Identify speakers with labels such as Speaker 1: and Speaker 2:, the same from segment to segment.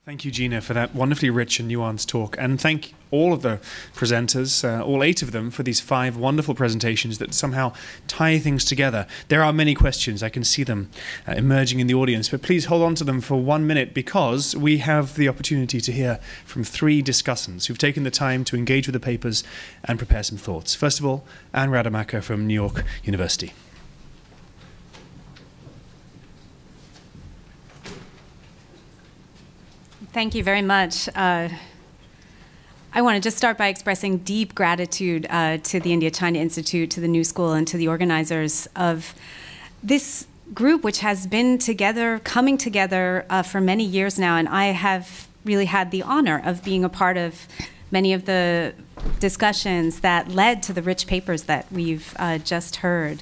Speaker 1: Thank you, Gina, for that wonderfully rich and nuanced talk. And thank all of the presenters, all 8 of them, for these 5 wonderful presentations that somehow tie things together. There are many questions. I can see them emerging in the audience, but please hold on to them for 1 minute because we have the opportunity to hear from 3 discussants who've taken the time to engage with the papers and prepare some thoughts. First of all, Anne Rademacher from New York University.
Speaker 2: Thank you very much. I want to just start by expressing deep gratitude to the India-China Institute, to the New School, and to the organizers of this group, which has been together, coming together for many years now. And I have really had the honor of being a part of many of the discussions that led to the rich papers that we've just heard.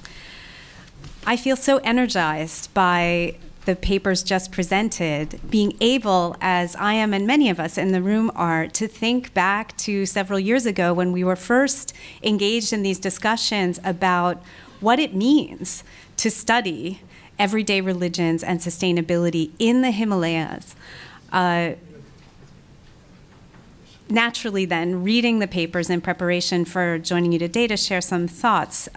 Speaker 2: I feel so energized by the papers just presented, being able, as I am and many of us in the room are, to think back to several years ago when we were first engaged in these discussions about what it means to study everyday religions and sustainability in the Himalayas. Naturally then, reading the papers in preparation for joining you today to share some thoughts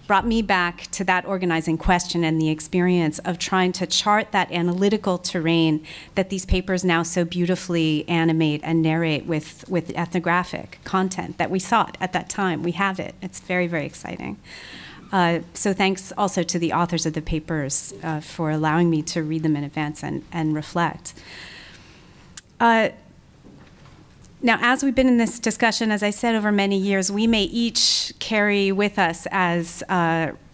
Speaker 2: brought me back to that organizing question and the experience of trying to chart that analytical terrain that these papers now so beautifully animate and narrate with ethnographic content that we sought at that time. We have it. It's very, very exciting. So thanks also to the authors of the papers for allowing me to read them in advance and reflect. Now, as we've been in this discussion, as I said, over many years, we may each carry with us as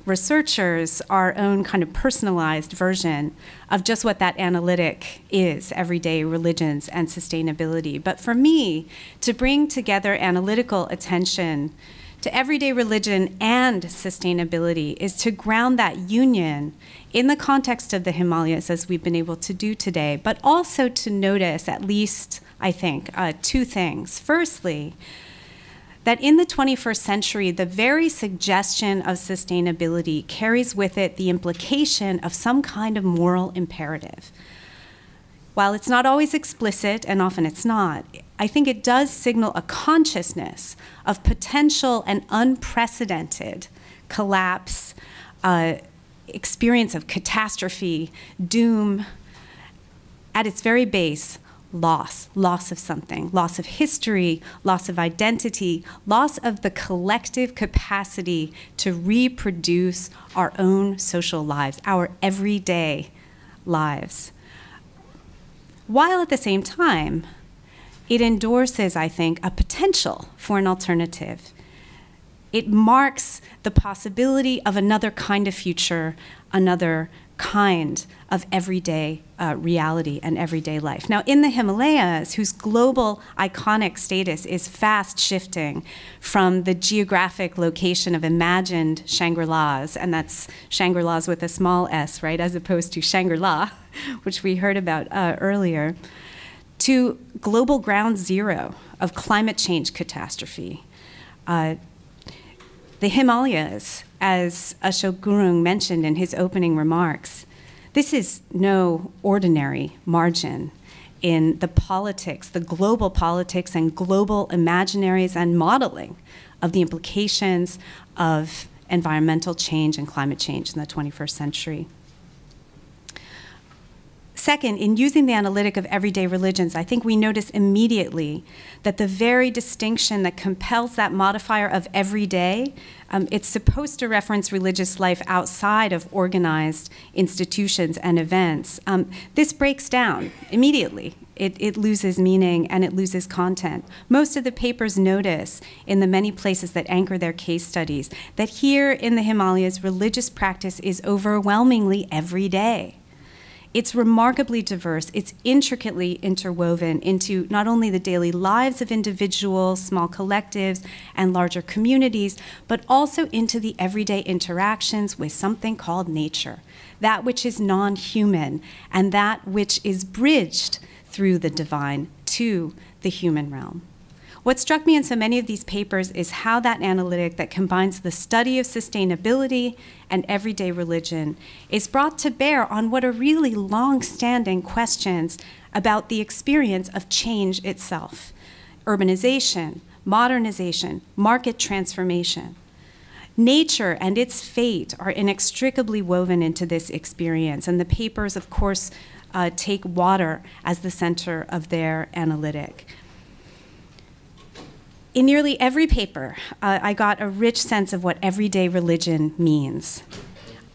Speaker 2: researchers our own kind of personalized version of just what that analytic is, everyday religions and sustainability. But for me, to bring together analytical attention to everyday religion and sustainability is to ground that union in the context of the Himalayas, as we've been able to do today, but also to notice at least, I think, 2 things. Firstly, that in the 21st century, the very suggestion of sustainability carries with it the implication of some kind of moral imperative. While it's not always explicit, and often it's not, I think it does signal a consciousness of potential and unprecedented collapse, experience of catastrophe, doom, at its very base, loss of something, loss of history, loss of identity, loss of the collective capacity to reproduce our own social lives, our everyday lives. While at the same time, it endorses, I think, a potential for an alternative. It marks the possibility of another kind of future, another kind of everyday reality and everyday life. Now, in the Himalayas, whose global iconic status is fast shifting from the geographic location of imagined Shangri-Las, and that's Shangri-Las with a small s, right, as opposed to Shangri-La, which we heard about earlier, to global ground zero of climate change catastrophe. The Himalayas, as Ashok Gurung mentioned in his opening remarks, this is no ordinary margin in the politics, the global politics and global imaginaries and modeling of the implications of environmental change and climate change in the 21st century. Second, in using the analytic of everyday religions, I think we notice immediately that the very distinction that compels that modifier of everyday, it's supposed to reference religious life outside of organized institutions and events. This breaks down immediately. It loses meaning and it loses content. Most of the papers notice in the many places that anchor their case studies that here in the Himalayas, religious practice is overwhelmingly everyday. It's remarkably diverse. It's intricately interwoven into not only the daily lives of individuals, small collectives, and larger communities, but also into the everyday interactions with something called nature, that which is non-human, and that which is bridged through the divine to the human realm. What struck me in so many of these papers is how that analytic that combines the study of sustainability and everyday religion is brought to bear on what are really long-standing questions about the experience of change itself. Urbanization, modernization, market transformation. Nature and its fate are inextricably woven into this experience, and the papers, of course, take water as the center of their analytic. In nearly every paper, I got a rich sense of what everyday religion means.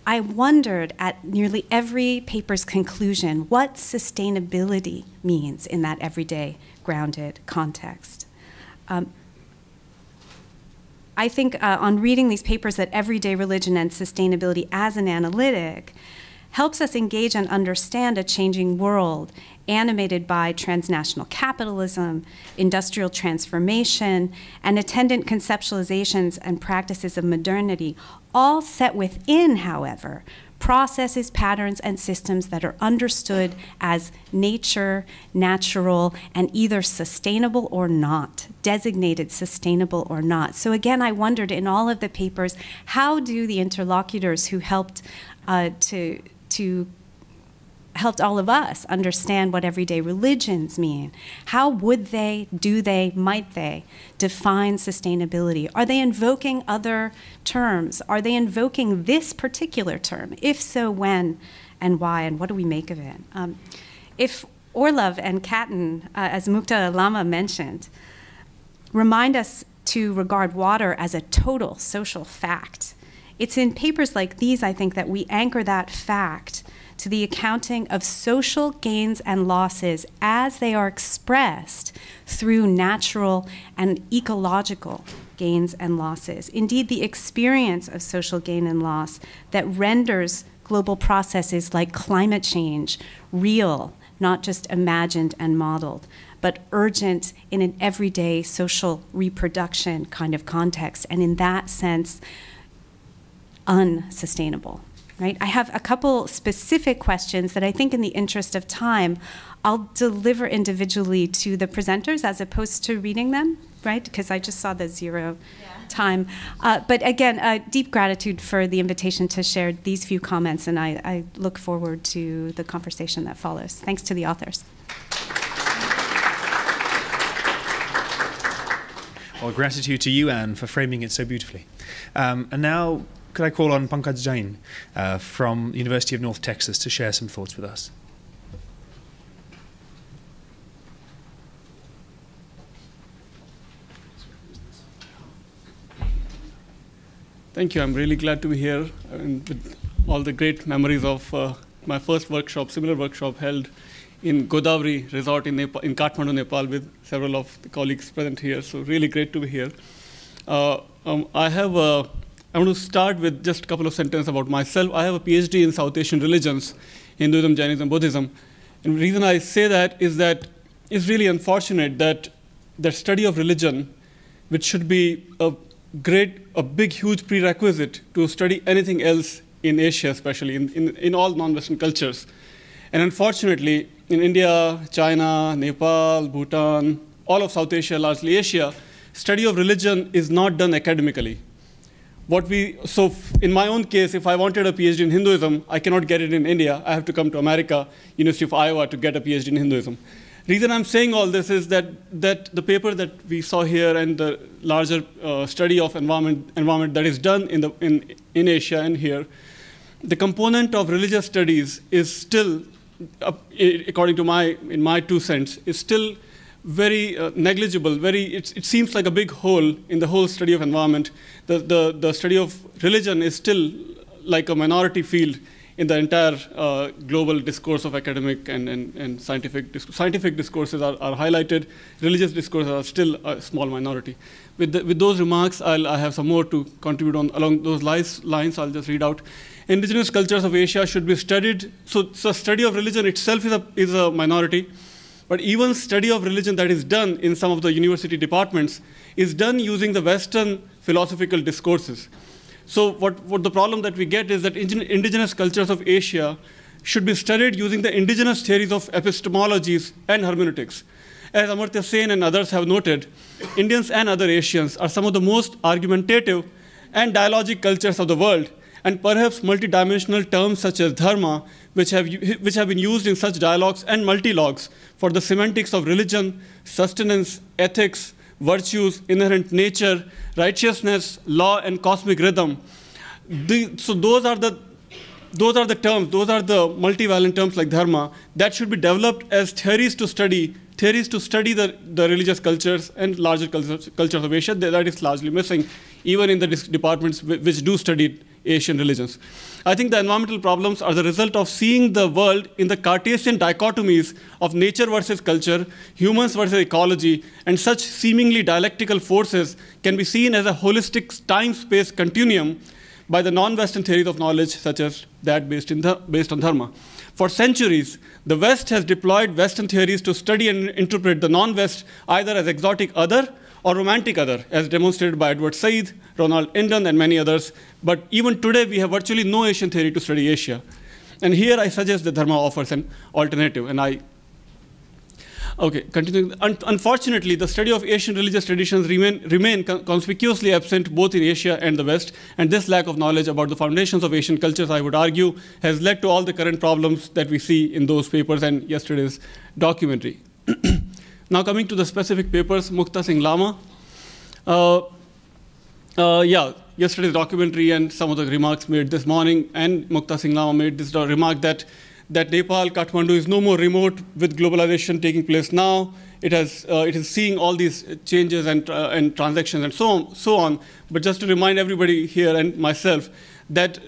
Speaker 2: I wondered at nearly every paper's conclusion what sustainability means in that everyday grounded context. I think on reading these papers that everyday religion and sustainability as an analytic helps us engage and understand a changing world animated by transnational capitalism, industrial transformation, and attendant conceptualizations and practices of modernity, all set within, however, processes, patterns, and systems that are understood as nature, natural, and either sustainable or not, designated sustainable or not. So again, I wondered in all of the papers, how do the interlocutors who helped helped all of us understand what everyday religions mean? How would they, do they, might they define sustainability? Are they invoking other terms? Are they invoking this particular term? If so, when and why, and what do we make of it? If Orlov and Catton, as Mukta Lama mentioned, remind us to regard water as a total social fact, it's in papers like these, I think, that we anchor that fact to the accounting of social gains and losses as they are expressed through natural and ecological gains and losses. Indeed, the experience of social gain and loss that renders global processes like climate change real, not just imagined and modeled, but urgent in an everyday social reproduction kind of context, and in that sense, unsustainable. Right? I have a couple specific questions that I think in the interest of time, I'll deliver individually to the presenters as opposed to reading them, right? Because I just saw the zero time. But again, deep gratitude for the invitation to share these few comments, and I look forward to the conversation that follows. Thanks to the authors.
Speaker 1: Well, gratitude to you, Anne, for framing it so beautifully. And now, could I call on Pankaj Jain from the University of North Texas to share some thoughts with us?
Speaker 3: Thank you. I'm really glad to be here and with all the great memories of my first workshop, similar workshop held in Godavari Resort in Kathmandu, Nepal, with several of the colleagues present here. So really great to be here. I want to start with just a couple of sentences about myself. I have a PhD in South Asian religions, Hinduism, Jainism, Buddhism. And the reason I say that it's really unfortunate that the study of religion, which should be a big, huge prerequisite to study anything else in Asia, especially in all non-Western cultures. And unfortunately, in India, China, Nepal, Bhutan, all of South Asia, largely Asia, study of religion is not done academically. So in my own case, if I wanted a PhD in Hinduism, I cannot get it in India. I have to come to America, University of Iowa, to get a PhD in Hinduism. Reason I'm saying all this is that the paper that we saw here and the larger study of environment that is done in Asia and here, the component of religious studies is still, according to in my 2 cents, is still very negligible. It seems like a big hole in the whole study of environment. The study of religion is still like a minority field in the entire global discourse of academic and scientific discourse. Scientific discourses are highlighted. Religious discourses are still a small minority. With those remarks, I have some more to contribute along those lines. I'll just read out. Indigenous cultures of Asia should be studied. So study of religion itself is a minority. But even study of religion that is done in some of the university departments is done using the Western philosophical discourses. So what the problem that we get is that indigenous cultures of Asia should be studied using the indigenous theories of epistemologies and hermeneutics. As Amartya Sen and others have noted, Indians and other Asians are some of the most argumentative and dialogic cultures of the world, and perhaps multidimensional terms such as dharma which have been used in such dialogues and multilogues for the semantics of religion, sustenance, ethics, virtues, inherent nature, righteousness, law, and cosmic rhythm. So those are the terms, those are the multivalent terms like dharma that should be developed as theories to study the religious cultures and larger cultures of Asia. That is largely missing, even in the departments which do study Asian religions. I think the environmental problems are the result of seeing the world in the Cartesian dichotomies of nature versus culture, humans versus ecology, and such seemingly dialectical forces can be seen as a holistic time-space continuum by the non-Western theories of knowledge, such as that based on dharma. For centuries, the West has deployed Western theories to study and interpret the non-West either as exotic other or romantic other, as demonstrated by Edward Said, Ronald Eden, and many others. But even today, we have virtually no Asian theory to study Asia. And here I suggest that dharma offers an alternative. And continuing. Unfortunately, the study of Asian religious traditions remain conspicuously absent both in Asia and the West. And this lack of knowledge about the foundations of Asian cultures, I would argue, has led to all the current problems that we see in those papers and yesterday's documentary. Now coming to the specific papers, Mukta Singh Lama. Yesterday's documentary and some of the remarks made this morning, and Mukta Singh Lama made this remark that Nepal, Kathmandu is no more remote with globalization taking place now. It is seeing all these changes and transactions and so on. But just to remind everybody here and myself that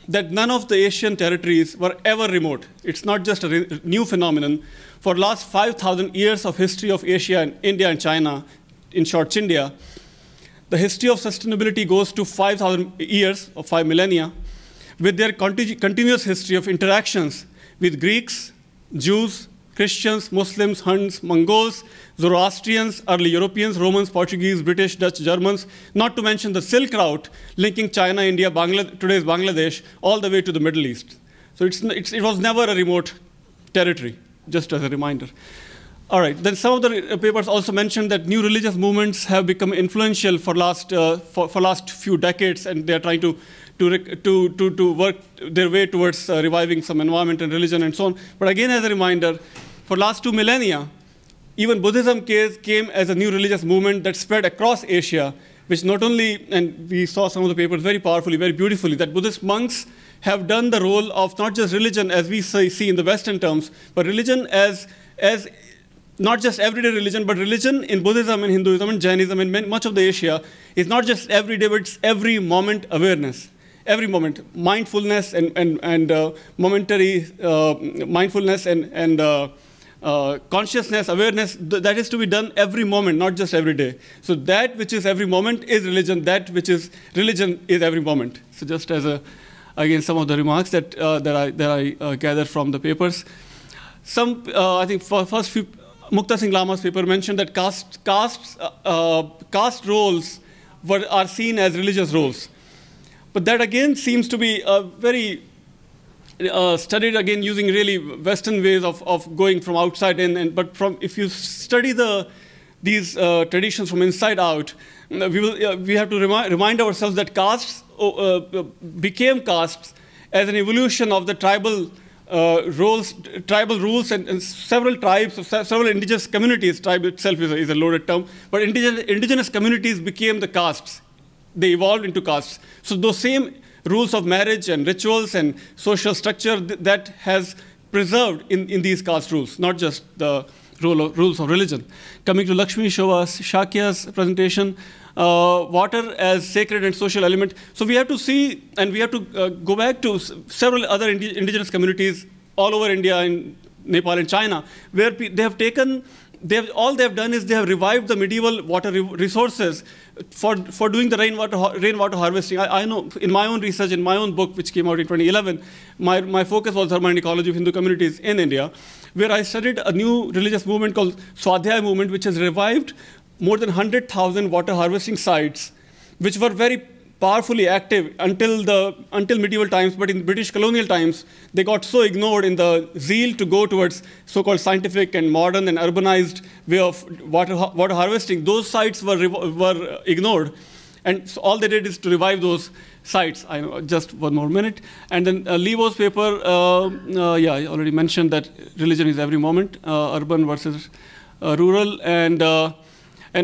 Speaker 3: none of the Asian territories were ever remote. It's not just a new phenomenon. For the last 5,000 years of history of Asia and India and China, in short, Chindia, the history of sustainability goes to 5,000 years or 5 millennia, with their continuous history of interactions with Greeks, Jews, Christians, Muslims, Huns, Mongols, Zoroastrians, early Europeans, Romans, Portuguese, British, Dutch, Germans, not to mention the Silk Route linking China, India, today's Bangladesh, all the way to the Middle East. So it was never a remote territory, just as a reminder. All right, then some of the papers also mentioned that new religious movements have become influential for last few decades, and they are trying to work their way towards reviving some environment and religion and so on. But again, as a reminder, for last 2 millennia, even Buddhism came as a new religious movement that spread across Asia, which not only, and we saw some of the papers very powerfully, very beautifully, that Buddhist monks have done the role of not just religion as we see in the Western terms, but religion as not just everyday religion, but religion in Buddhism and Hinduism and Jainism and much of the Asia is not just everyday, but it's every moment awareness. Every moment, mindfulness and momentary mindfulness and consciousness, awareness, that is to be done every moment, not just every day. So that which is every moment is religion. That which is religion is every moment. So just as again, some of the remarks that I gathered from the papers. I think for first few, Mukta Singh Lama's paper mentioned that caste roles are seen as religious roles. But that again seems to be very studied again using really Western ways of going from outside in. But if you study these traditions from inside out, we have to remind ourselves that castes became castes as an evolution of the tribal rules and several tribes, several indigenous communities. Tribe itself is a loaded term, but indigenous communities became the castes. They evolved into castes. So those same rules of marriage and rituals and social structure that has preserved in these caste rules, not just the rules of religion. Coming to Lakshmi Shakya's presentation, water as sacred and social element. So we have to see, and we have to go back to several other indigenous communities all over India and Nepal and China, where they have taken, all they have done is they have revived the medieval water resources for doing the rainwater harvesting. I know in my own research, in my own book, which came out in 2011, my focus was Dharma and Ecology of Hindu Communities in India, where I studied a new religious movement called Swadhyaya movement, which has revived more than 100,000 water harvesting sites, which were very powerfully active until medieval times, but in British colonial times, they got so ignored in the zeal to go towards so-called scientific and modern and urbanized way of water harvesting. Those sites were ignored, and so all they did is to revive those sites. I know, just one more minute. And then Levo's paper, yeah, I already mentioned that religion is every moment, urban versus rural. And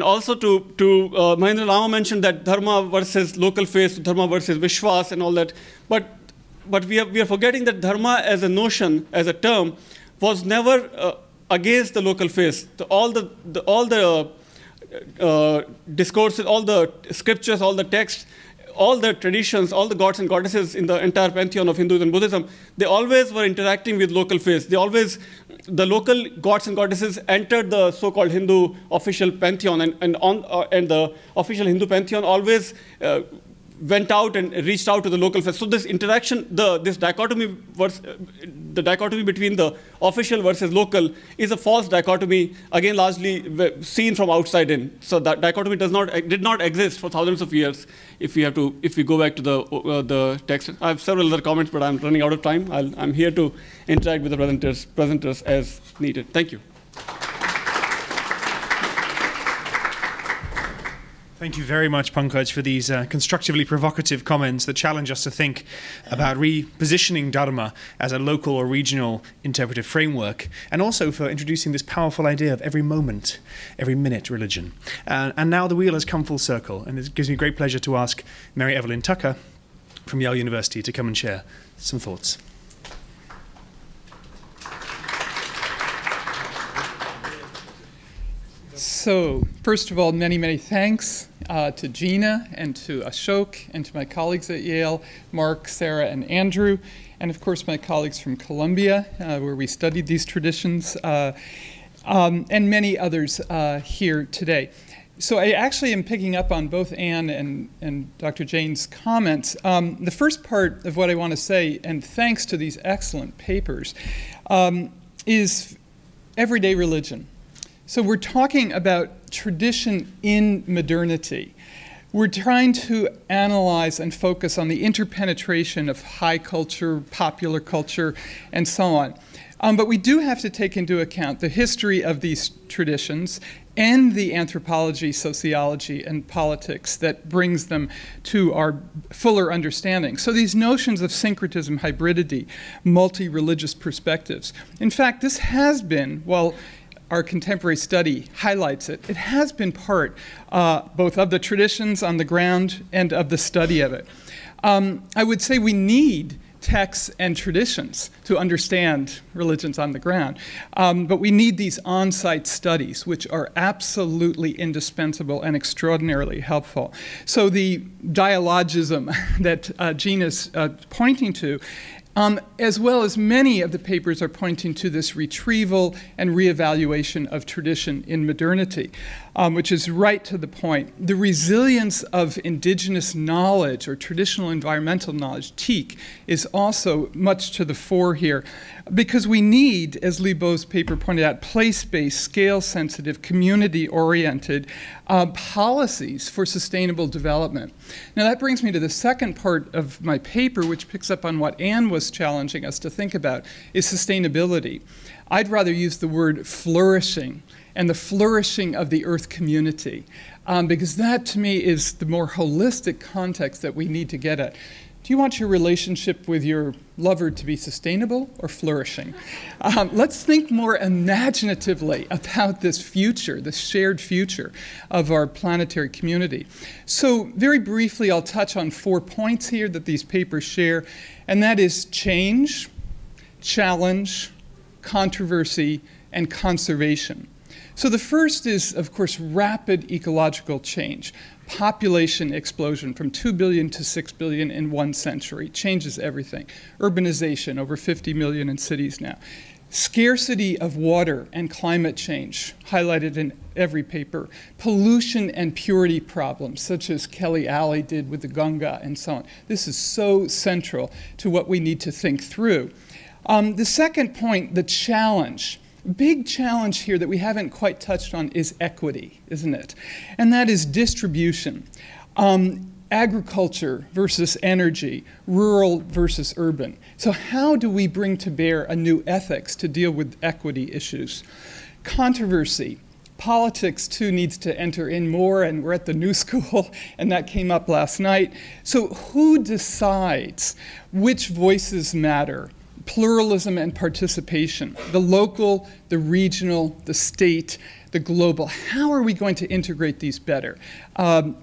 Speaker 3: also Mahendra Lama mentioned that dharma versus local faith, dharma versus vishwas and all that. But we are forgetting that dharma as a notion, as a term, was never against the local faith. All the discourses, all the scriptures, all the texts, all the traditions, all the gods and goddesses in the entire pantheon of Hinduism and Buddhism, they always were interacting with local faiths. The local gods and goddesses entered the so-called Hindu official pantheon, and the official Hindu pantheon always went out and reached out to the local faith. So this interaction, this dichotomy, the dichotomy between the official versus local is a false dichotomy, again largely seen from outside in. So that dichotomy did not exist for thousands of years. If we go back to the text, I have several other comments, but I'm running out of time. I'm here to interact with the presenters as needed. Thank you.
Speaker 1: Thank you very much, Pankaj, for these constructively provocative comments that challenge us to think about repositioning Dharma as a local or regional interpretive framework, and also for introducing this powerful idea of every moment, every minute religion. And now the wheel has come full circle, and it gives me great pleasure to ask Mary Evelyn Tucker from Yale University to come and share some thoughts.
Speaker 4: So, first of all, many, many thanks to Gina and to Ashok and to my colleagues at Yale, Mark, Sarah, and Andrew, and of course my colleagues from Columbia, where we studied these traditions, and many others here today. So I actually am picking up on both Anne and Dr. Jain's comments. The first part of what I want to say, and thanks to these excellent papers, is everyday religion. So we're talking about tradition in modernity. We're trying to analyze and focus on the interpenetration of high culture, popular culture, and so on. But we do have to take into account the history of these traditions and the anthropology, sociology, and politics that brings them to our fuller understanding. So these notions of syncretism, hybridity, multi-religious perspectives. In fact, this has been, well, our contemporary study highlights it. It has been part both of the traditions on the ground and of the study of it. I would say we need texts and traditions to understand religions on the ground, but we need these on-site studies, which are absolutely indispensable and extraordinarily helpful. So the dialogism that Gina's pointing to, as well as many of the papers are pointing to this retrieval and reevaluation of tradition in modernity, which is right to the point. The resilience of indigenous knowledge or traditional environmental knowledge, TEAK, is also much to the fore here, because we need, as Li Bo's paper pointed out, place-based, scale-sensitive, community-oriented policies for sustainable development. Now that brings me to the second part of my paper, which picks up on what Anne was challenging us to think about, is sustainability. I'd rather use the word flourishing, and the flourishing of the Earth community, because that to me is the more holistic context that we need to get at. Do you want your relationship with your lover to be sustainable or flourishing? Let's think more imaginatively about this future, this shared future of our planetary community. So very briefly, I'll touch on 4 points here that these papers share, and that is change, challenge, controversy, and conservation. So the first is, of course, rapid ecological change. Population explosion from 2 billion to 6 billion in 1 century changes everything. Urbanization, over 50 million in cities now. Scarcity of water and climate change, highlighted in every paper. Pollution and purity problems, such as Kelly Alley did with the Ganga and so on. This is so central to what we need to think through. The second point, the challenge. Big challenge here that we haven't quite touched on is equity, isn't it? And that is distribution. Agriculture versus energy, rural versus urban. So how do we bring to bear a new ethics to deal with equity issues? Controversy. Politics, too, needs to enter in more, and we're at the new school, and that came up last night. So who decides which voices matter? Pluralism and participation, the local, the regional, the state, the global. How are we going to integrate these better? And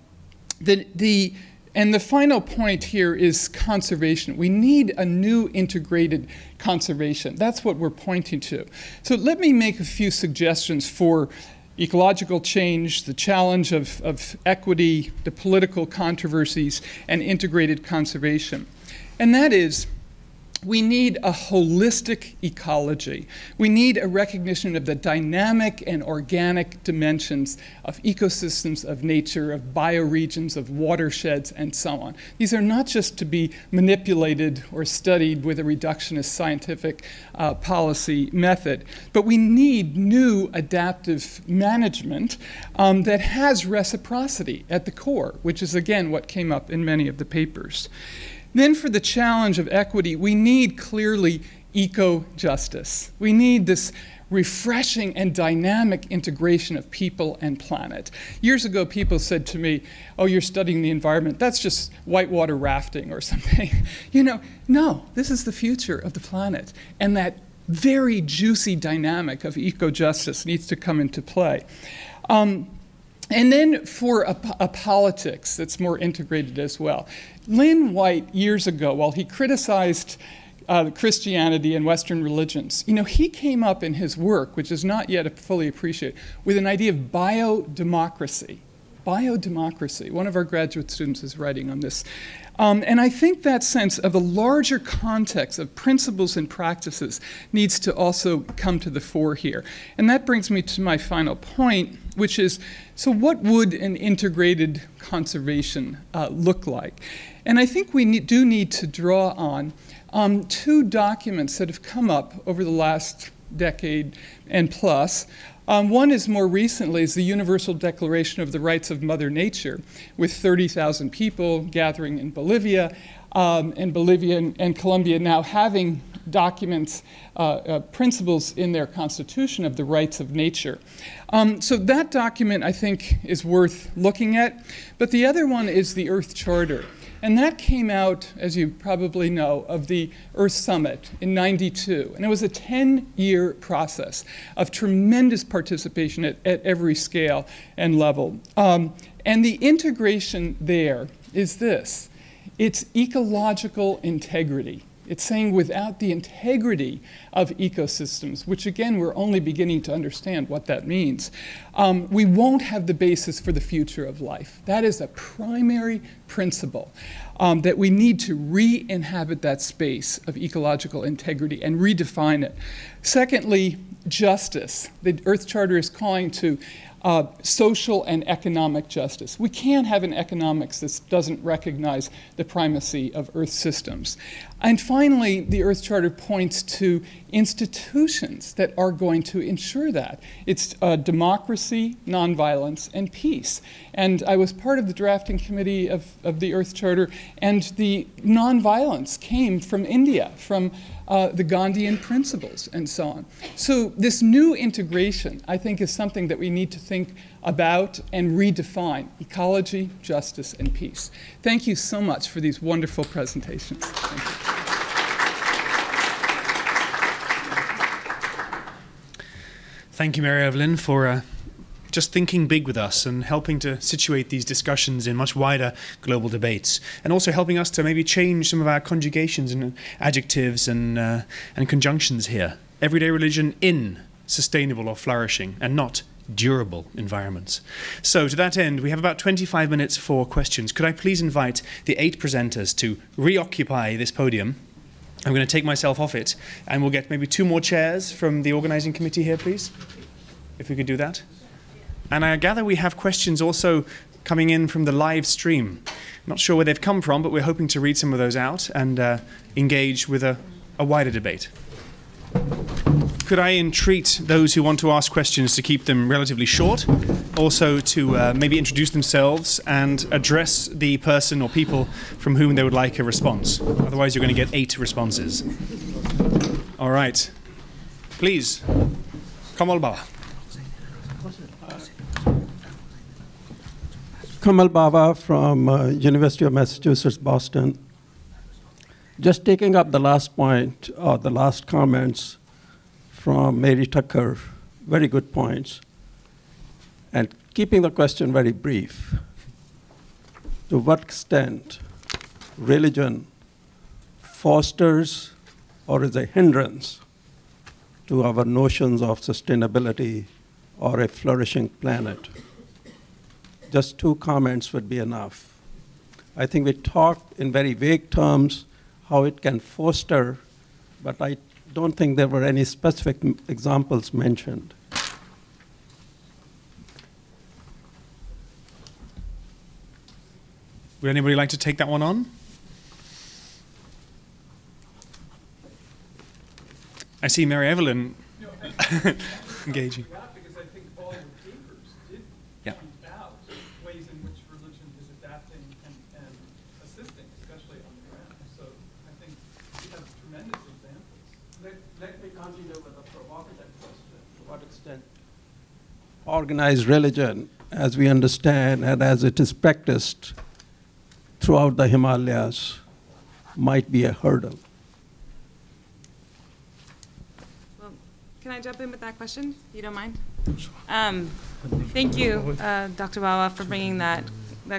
Speaker 4: the final point here is conservation. We need a new integrated conservation. That's what we're pointing to. So let me make a few suggestions for ecological change, the challenge of equity, the political controversies, and integrated conservation. And that is, we need a holistic ecology. We need a recognition of the dynamic and organic dimensions of ecosystems, of nature, of bioregions, of watersheds, and so on. These are not just to be manipulated or studied with a reductionist scientific policy method, but we need new adaptive management that has reciprocity at the core, which is, again, what came up in many of the papers. Then for the challenge of equity, we need clearly eco-justice. We need this refreshing and dynamic integration of people and planet. Years ago, people said to me, oh, you're studying the environment. That's just whitewater rafting or something. You know, no, this is the future of the planet. And that very juicy dynamic of eco-justice needs to come into play. And then for a politics that's more integrated as well. Lynn White, years ago, while he criticized Christianity and Western religions, you know, he came up in his work, which is not yet fully appreciated, with an idea of biodemocracy. Biodemocracy. One of our graduate students is writing on this. And I think that sense of a larger context of principles and practices needs to also come to the fore here. And that brings me to my final point, which is, so what would an integrated conservation look like? And I think we do need to draw on two documents that have come up over the last decade and plus. One is more recently is the Universal Declaration of the Rights of Mother Nature, with 30,000 people gathering in Bolivia, and Colombia now having documents, principles in their constitution of the rights of nature. So that document, I think, is worth looking at. But the other one is the Earth Charter. And that came out, as you probably know, of the Earth Summit in '92. And it was a 10-year process of tremendous participation at every scale and level. And the integration there is this. It's ecological integrity. It's saying without the integrity of ecosystems, which again, we're only beginning to understand what that means, we won't have the basis for the future of life. That is a primary principle, that we need to re-inhabit that space of ecological integrity and redefine it. Secondly, justice. The Earth Charter is calling to social and economic justice. We can't have an economics that doesn't recognize the primacy of Earth systems. And finally, the Earth Charter points to institutions that are going to ensure that. It's democracy, nonviolence, and peace. And I was part of the drafting committee of the Earth Charter, and the nonviolence came from India, from the Gandhian principles, and so on. So this new integration, I think, is something that we need to think about and redefine: ecology, justice, and peace. Thank you so much for these wonderful presentations. Thank you.
Speaker 1: Thank you, Mary Evelyn, for just thinking big with us and helping to situate these discussions in much wider global debates, and also helping us to maybe change some of our conjugations and adjectives and conjunctions here. Everyday religion in sustainable or flourishing, and not durable environments. So to that end, we have about 25 minutes for questions. Could I please invite the 8 presenters to reoccupy this podium? I'm going to take myself off it, and we'll get maybe 2 more chairs from the organizing committee here, please, if we could do that. And I gather we have questions also coming in from the live stream. I'm not sure where they've come from, but we're hoping to read some of those out and engage with a wider debate. Could I entreat those who want to ask questions to keep them relatively short, also to maybe introduce themselves and address the person or people from whom they would like a response. Otherwise, you're going to get 8 responses. All right. Please, Kamal Baba.
Speaker 5: Kamal Baba from University of Massachusetts, Boston. Just taking up the last point, or the last comments from Mary Tucker, very good points. And keeping the question very brief, to what extent religion fosters or is a hindrance to our notions of sustainability or a flourishing planet? Just 2 comments would be enough. I think we talked in very vague terms how it can foster, but I don't think there were any specific examples mentioned.
Speaker 1: Would anybody like to take that one on? I see Mary Evelyn engaging.
Speaker 4: Because I think all the papers did point out ways in which religion is adapting and assisting, especially on the ground. So I think we have tremendous examples.
Speaker 5: Let me continue with a provocative question. To what extent organized religion, as we understand and as it is practiced throughout the Himalayas, might be a hurdle?
Speaker 6: Can I jump in with that question, if you don't mind? Thank you, Dr. Bawa, for bringing that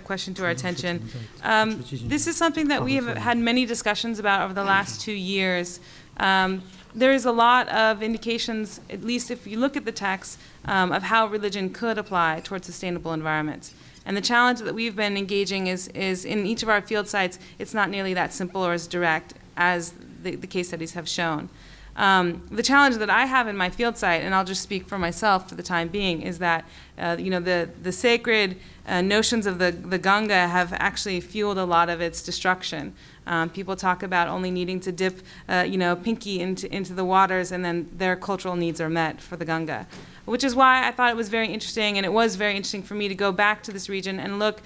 Speaker 6: question to our attention. This is something that we have had many discussions about over the last 2 years. There is a lot of indications, at least if you look at the text, of how religion could apply towards sustainable environments. And the challenge that we've been engaging is in each of our field sites, it's not nearly that simple or as direct as the case studies have shown. The challenge that I have in my field site, and I'll just speak for myself for the time being, is that the sacred notions of the Ganga have actually fueled a lot of its destruction. People talk about only needing to dip pinky into the waters, and then their cultural needs are met for the Ganga. Which is why I thought it was very interesting, and it was very interesting for me to go back to this region and look,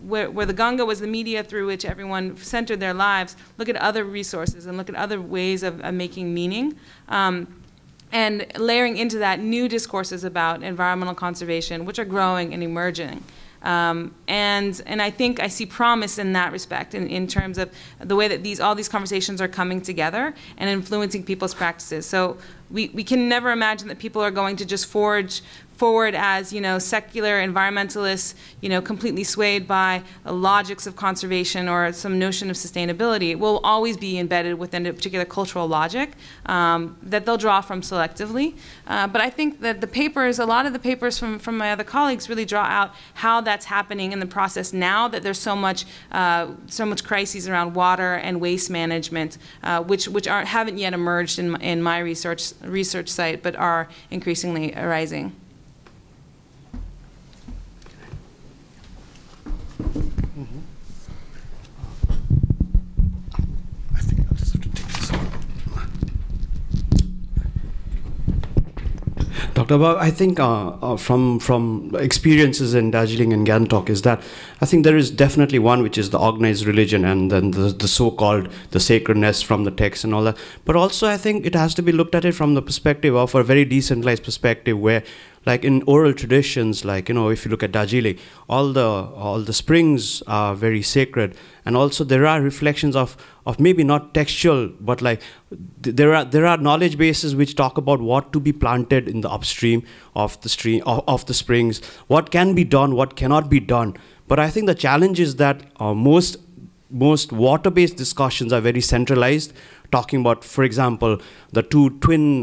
Speaker 6: where the Ganga was the media through which everyone centered their lives, look at other resources and look at other ways of making meaning. And layering into that new discourses about environmental conservation, which are growing and emerging. And I think I see promise in that respect, in terms of the way that all these conversations are coming together and influencing people's practices. So we can never imagine that people are going to just forge forward as secular environmentalists, completely swayed by logics of conservation or some notion of sustainability. It will always be embedded within a particular cultural logic that they'll draw from selectively. But I think that a lot of the papers from my other colleagues really draw out how that's happening in the process now that there's so much crises around water and waste management, which haven't yet emerged in my research site, but are increasingly arising.
Speaker 7: I think I'll just have to take this on. Dr. Bawa, I think from experiences in Darjeeling and Gangtok is that I think there is definitely one which is the organized religion and then the so-called the sacredness from the text and all that. But also I think it has to be looked at it from the perspective of a very decentralized perspective where, like in oral traditions, like if you look at Darjeeling, all the springs are very sacred, and also there are reflections of maybe not textual, but like there are knowledge bases which talk about what to be planted in the upstream of the stream of the springs, what can be done, what cannot be done. But I think the challenge is that most water-based discussions are very centralized, talking about, for example, the 2 twin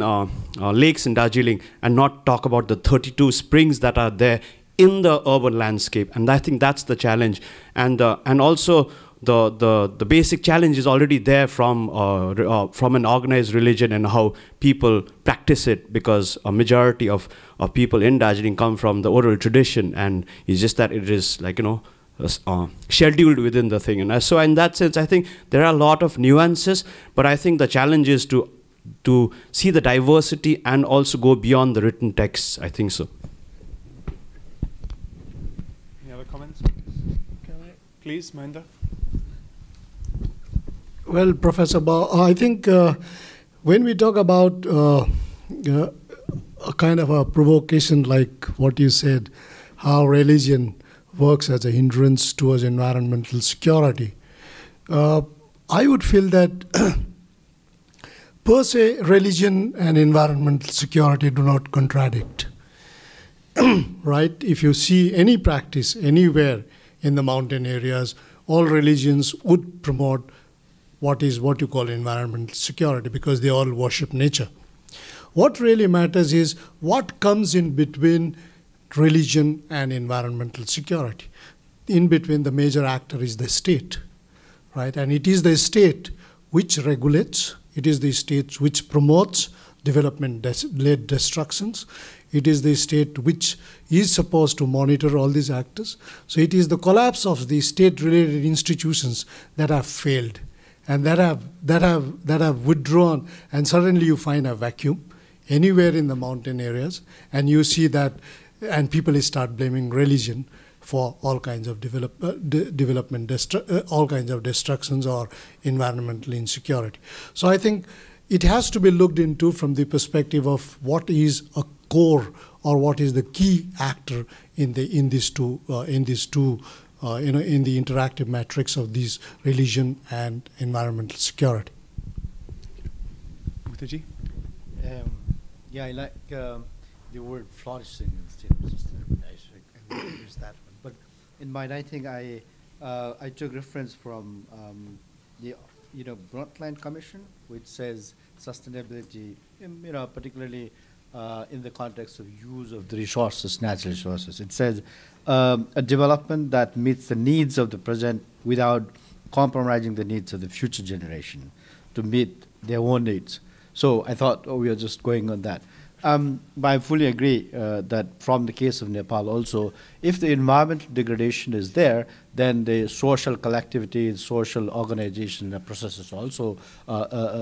Speaker 7: lakes in Darjeeling, and not talk about the 32 springs that are there in the urban landscape. And I think that's the challenge. And also the basic challenge is already there from an organized religion and how people practice it, because a majority of people in Darjeeling come from the oral tradition, and it's just that it is like scheduled within the thing. And so in that sense, I think there are a lot of nuances, but I think the challenge is to see the diversity and also go beyond the written texts. I think so.
Speaker 1: Any other comments? Please, Mahinda.
Speaker 8: Well, Professor Bao, I think when we talk about a kind of a provocation like what you said, how religion works as a hindrance towards environmental security. I would feel that per se, religion and environmental security do not contradict. Right? If you see any practice anywhere in the mountain areas, all religions would promote what you call environmental security, because they all worship nature. What really matters is what comes in between religion and environmental security. In between, the major actor is the state, right? And it is the state which regulates, it is the state which promotes development-led destructions. It is the state which is supposed to monitor all these actors. So it is the collapse of the state-related institutions that have failed and that have withdrawn, and suddenly you find a vacuum anywhere in the mountain areas, and you see that, and people start blaming religion for all kinds of all kinds of destructions or environmental insecurity. So I think it has to be looked into from the perspective of what is a core or what is the key actor in the interactive matrix of these religion and environmental security.
Speaker 1: Mukherjee?
Speaker 9: Yeah, I like the word flourishing instead of sustainability. I use that one. But in mind, I think I took reference from the Brundtland Commission, which says sustainability, particularly in the context of use of the resources, natural resources. It says a development that meets the needs of the present without compromising the needs of the future generation to meet their own needs. So I thought, we are just going on that. But I fully agree that from the case of Nepal also, if the environmental degradation is there, then the social collectivity, social organization processes also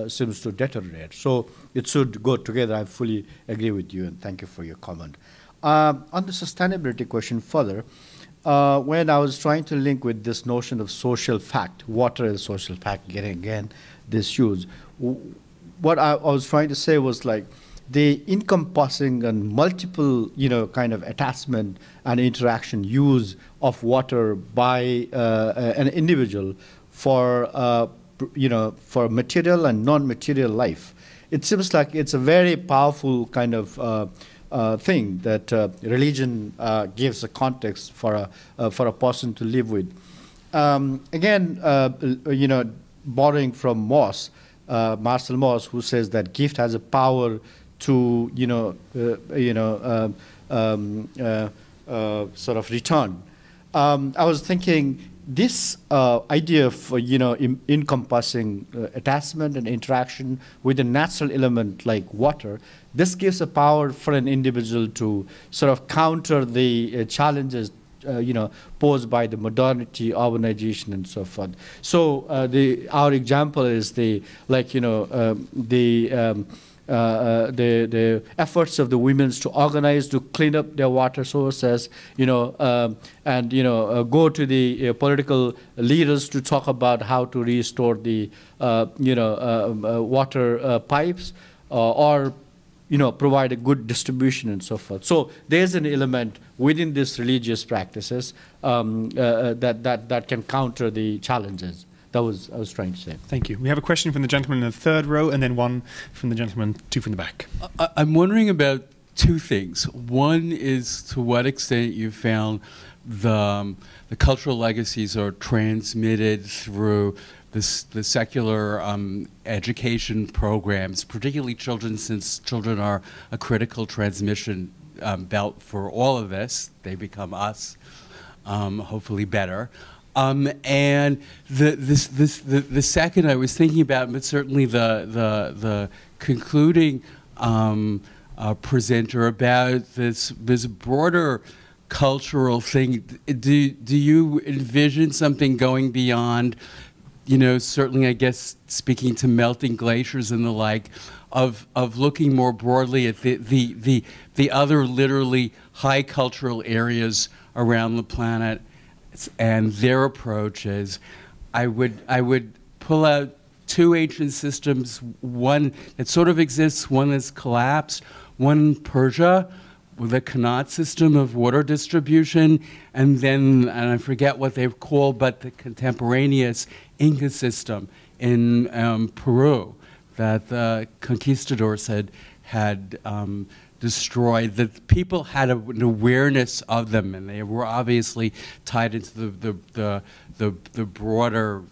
Speaker 9: seems to deteriorate. So it should go together. I fully agree with you, and thank you for your comment. On the sustainability question further, when I was trying to link with this notion of social fact, water is social fact, getting again this use, what I was trying to say was like, the encompassing and multiple, kind of attachment and interaction use of water by an individual for, for material and non-material life. It seems like it's a very powerful kind of thing that religion gives a context for a person to live with. Again, borrowing from Moss, Marcel Moss, who says that gift has a power to sort of return. I was thinking this idea of encompassing attachment and interaction with a natural element like water, this gives a power for an individual to sort of counter the challenges posed by the modernity, urbanization, and so forth. So our example is the efforts of the women to organize to clean up their water sources, and go to the political leaders to talk about how to restore the water pipes, or provide a good distribution and so forth. So there's an element within these religious practices that can counter the challenges. That was I was trying to say.
Speaker 1: Thank you. We have a question from the gentleman in the third row, and then one from the gentleman, two from the back.
Speaker 10: I'm wondering about two things. One is to what extent you found the cultural legacies are transmitted through the secular education programs, particularly children, since children are a critical transmission belt for all of this. They become us, hopefully better. And the second I was thinking about, but certainly the concluding presenter about this broader cultural thing. Do you envision something going beyond, certainly I guess speaking to melting glaciers and the like, of looking more broadly at the other literally high cultural areas around the planet and their approaches? I would pull out two ancient systems, one that sort of exists, one that's collapsed, one Persia, Kannat system of water distribution, and then, and I forget what they're called, but the contemporaneous Inca system in Peru that the conquistadors had destroyed. The people had an awareness of them, and they were obviously tied into the broader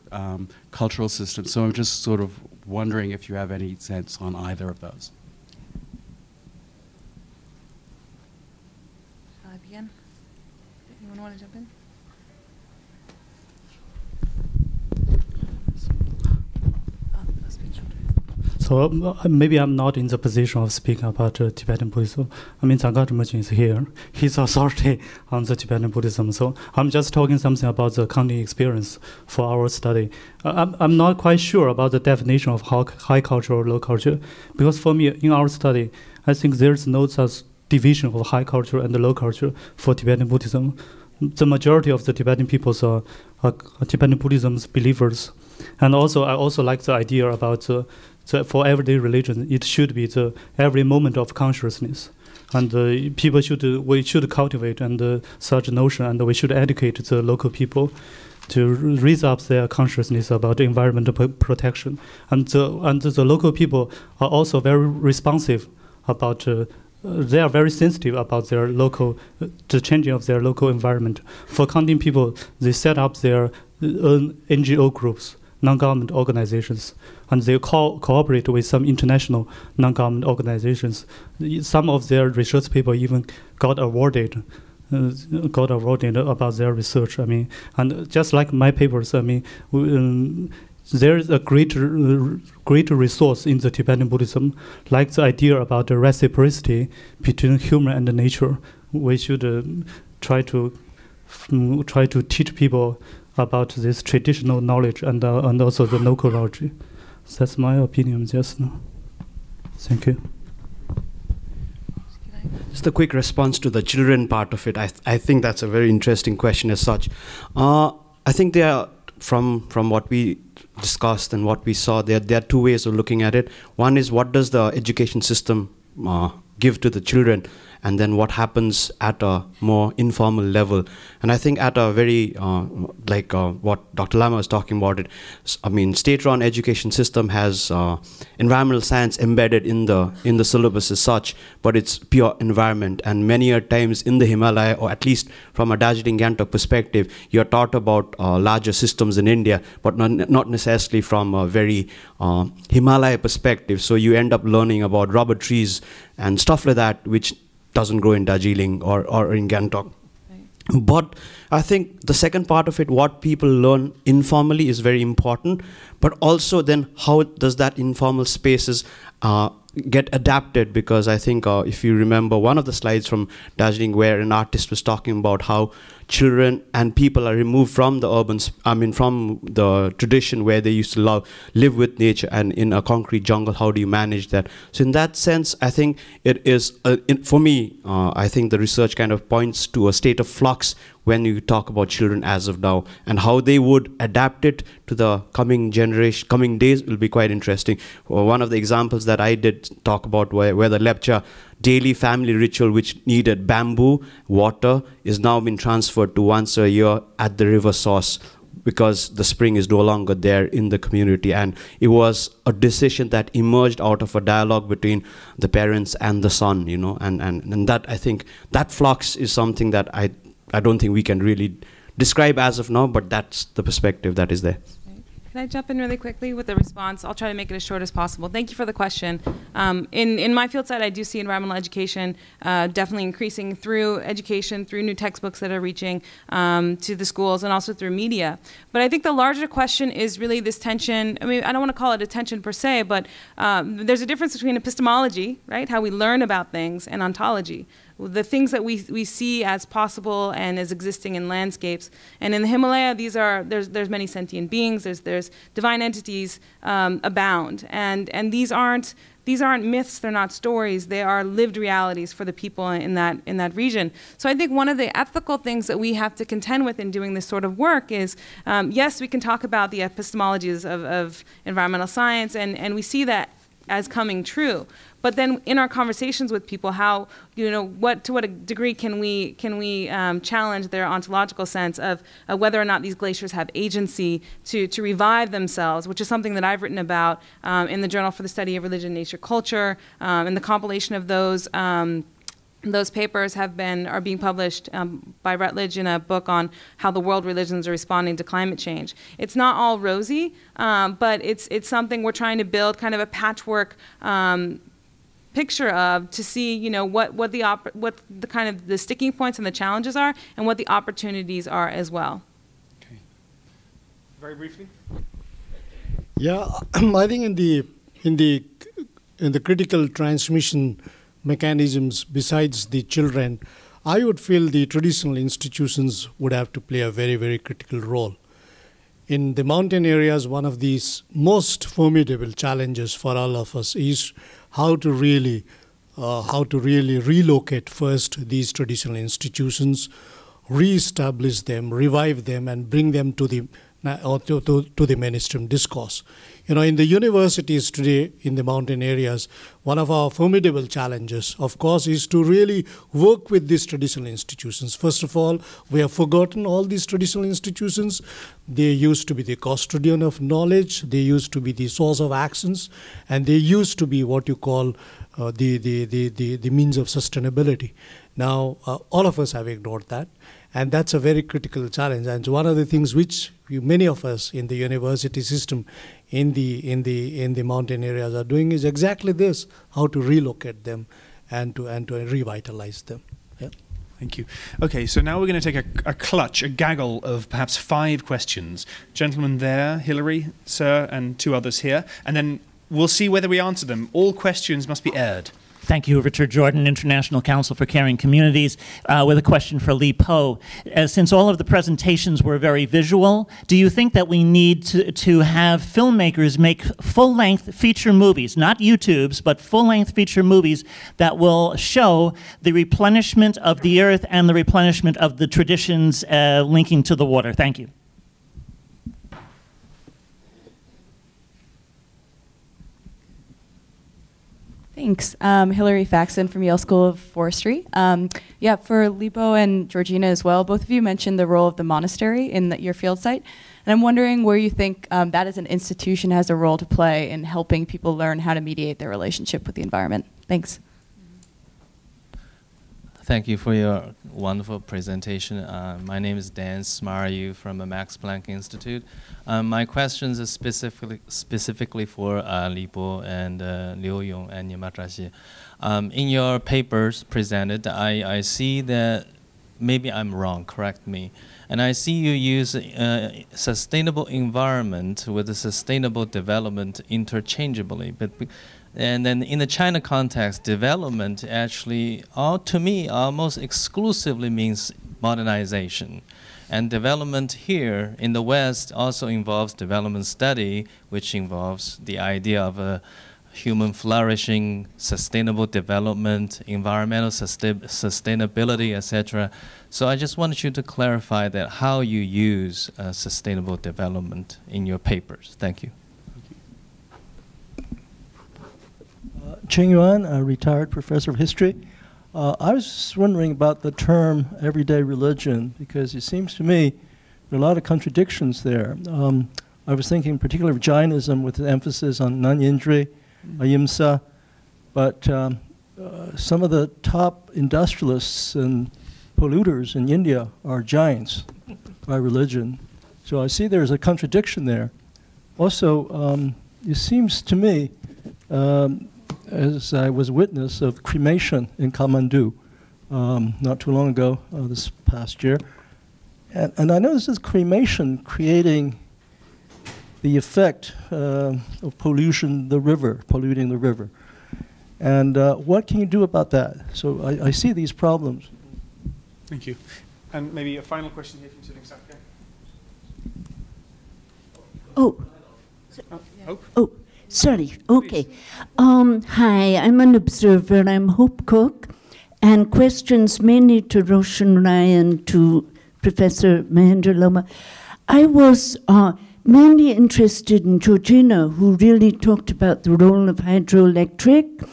Speaker 10: cultural system. So I'm just sort of wondering if you have any sense on either of those.
Speaker 6: Shall I begin? Anyone want to jump in?
Speaker 11: So maybe I'm not in the position of speaking about Tibetan Buddhism. I mean, Zagarjima is here. He's authority on the Tibetan Buddhism. So I'm just talking something about the counting experience for our study. I'm not quite sure about the definition of high culture or low culture, because for me, in our study, I think there's no such division of high culture and the low culture for Tibetan Buddhism. The majority of the Tibetan peoples are Tibetan Buddhism's believers. And also, I also like the idea about for everyday religion, it should be the every moment of consciousness. And we should cultivate such a notion, and we should educate the local people to raise up their consciousness about environmental protection. And the local people are also very responsive about they are very sensitive about their local, the changing of their local environment. For counting people, they set up their own NGO groups, non-government organizations, and they cooperate with some international non-government organizations. Some of their research people even got awarded about their research. I mean, and just like my papers, I mean, there is a greater resource in the Tibetan Buddhism, like the idea about the reciprocity between human and nature. We should try to teach people about this traditional knowledge and also the local knowledge. That's my opinion just now. Thank you.
Speaker 7: Just a quick response to the children part of it. I think that's a very interesting question as such. I think there are, from what we discussed and what we saw, there are two ways of looking at it. One is, what does the education system give to the children, and then what happens at a more informal level. And I think at a very, what Dr. Lama was talking about, I mean, state-run education system has environmental science embedded in the syllabus as such, but it's pure environment. And many a times in the Himalaya, or at least from a Darjeeling Gangtok perspective, you're taught about larger systems in India, but not necessarily from a very Himalaya perspective. So you end up learning about rubber trees and stuff like that, which doesn't grow in Darjeeling or in Gangtok. Right. But I think the second part of it, what people learn informally, is very important. But also then, how does that informal spaces get adapted? Because I think if you remember one of the slides from Darjeeling, where an artist was talking about how children and people are removed from the from the tradition where they used to live with nature, and in a concrete jungle, how do you manage that? So in that sense, I think it is, for me, I think the research kind of points to a state of flux when you talk about children as of now, and how they would adapt it to the coming generation, coming days will be quite interesting. One of the examples that I did talk about where the lepcha daily family ritual, which needed bamboo, water, is now been transferred to once a year at the river source, because the spring is no longer there in the community. And it was a decision that emerged out of a dialogue between the parents and the son, you know, and that, I think, that flux is something that I don't think we can really describe as of now, but that's the perspective that is there.
Speaker 6: Can I jump in really quickly with a response? I'll try to make it as short as possible. Thank you for the question. In my field side, I do see environmental education definitely increasing through education, through new textbooks that are reaching to the schools, and also through media. But I think the larger question is really this tension. I mean, I don't want to call it a tension per se, but there's a difference between epistemology, right, how we learn about things, and ontology, the things that we see as possible and as existing in landscapes. And in the Himalaya, there's many sentient beings, there's divine entities abound, and these aren't myths, they're not stories, they are lived realities for the people in that region. So I think one of the ethical things that we have to contend with in doing this sort of work is, yes, we can talk about the epistemologies of environmental science, and we see that as coming true. But then in our conversations with people, how, to what a degree can we challenge their ontological sense of whether or not these glaciers have agency to revive themselves, which is something that I've written about in the Journal for the Study of Religion, Nature, Culture, and the compilation of those papers are being published by Rutledge in a book on how the world religions are responding to climate change. It's not all rosy, but it's something we're trying to build kind of a patchwork picture of, to see what the kind of the sticking points and the challenges are, and what the opportunities are as well.
Speaker 1: Okay. Very briefly.
Speaker 8: Yeah, I think in the critical transmission mechanisms, besides the children, I would feel the traditional institutions would have to play a very, very critical role. In the mountain areas, one of these most formidable challenges for all of us is how to really relocate first these traditional institutions, re-establish them, revive them, and bring them to the mainstream discourse. In the universities today, in the mountain areas, one of our formidable challenges, of course, is to really work with these traditional institutions. First of all, we have forgotten all these traditional institutions. They used to be the custodian of knowledge. They used to be the source of actions. And they used to be what you call the means of sustainability. Now, all of us have ignored that. And that's a very critical challenge. And one of the things which many of us in the university system, in the mountain areas are doing is exactly this: how to relocate them and to revitalize them. Yeah.
Speaker 1: Thank you. Okay, so now we're going to take a gaggle of perhaps 5 questions. Gentleman there, Hilary, sir, and 2 others here, and then we'll see whether we answer them. All questions must be aired.
Speaker 12: Thank you, Richard Jordan, International Council for Caring Communities, with a question for Li Po. Since all of the presentations were very visual, do you think that we need to have filmmakers make full-length feature movies, not YouTubes, but full-length feature movies that will show the replenishment of the earth and the replenishment of the traditions linking to the water? Thank you.
Speaker 13: Thanks. Hilary Faxon from Yale School of Forestry. Yeah, for Li Po and Georgina as well, both of you mentioned the role of the monastery in your field site. And I'm wondering where you think that as an institution has a role to play in helping people learn how to mediate their relationship with the environment. Thanks.
Speaker 14: Thank you for your wonderful presentation. My name is Dan Smaryu from the Max Planck Institute. My questions are specifically for Li Po and Liu Yong and Yamatrashi. In your papers presented, I see that, maybe I'm wrong, correct me, and I see you use sustainable environment with a sustainable development interchangeably. And then in the China context, development actually, to me, almost exclusively means modernization. And development here in the West also involves development study, which involves the idea of a human flourishing, sustainable development, environmental sustainability, etc. So I just wanted you to clarify that how you use sustainable development in your papers. Thank you.
Speaker 15: Cheng Yuan, a retired professor of history. I was just wondering about the term everyday religion, because it seems to me there are a lot of contradictions there. I was thinking particularly of Jainism with the emphasis on non-injury, ahimsa, but some of the top industrialists and polluters in India are Jains by religion. So I see there's a contradiction there. Also, it seems to me, as I was witness of cremation in Kathmandu not too long ago, this past year. And I noticed this cremation creating the effect of polluting the river. And what can you do about that? So I see these problems.
Speaker 1: Thank you. And maybe a final question here from sitting South Korea.
Speaker 16: Sorry. Okay. Hi, I'm an observer. I'm Hope Cook. And questions mainly to Roshan Rai and to Professor Mahendra Loma. I was mainly interested in Georgina, who really talked about the role of hydroelectric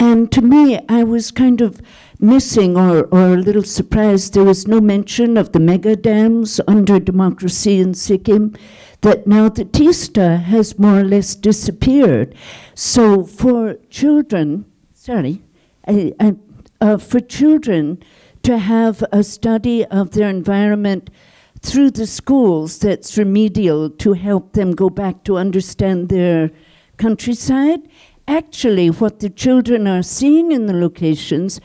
Speaker 16: And to me, I was kind of missing or a little surprised there was no mention of the mega dams under democracy in Sikkim, that now the Tista has more or less disappeared. So for children, for children to have a study of their environment through the schools that's remedial to help them go back to understand their countryside, actually what the children are seeing in the locations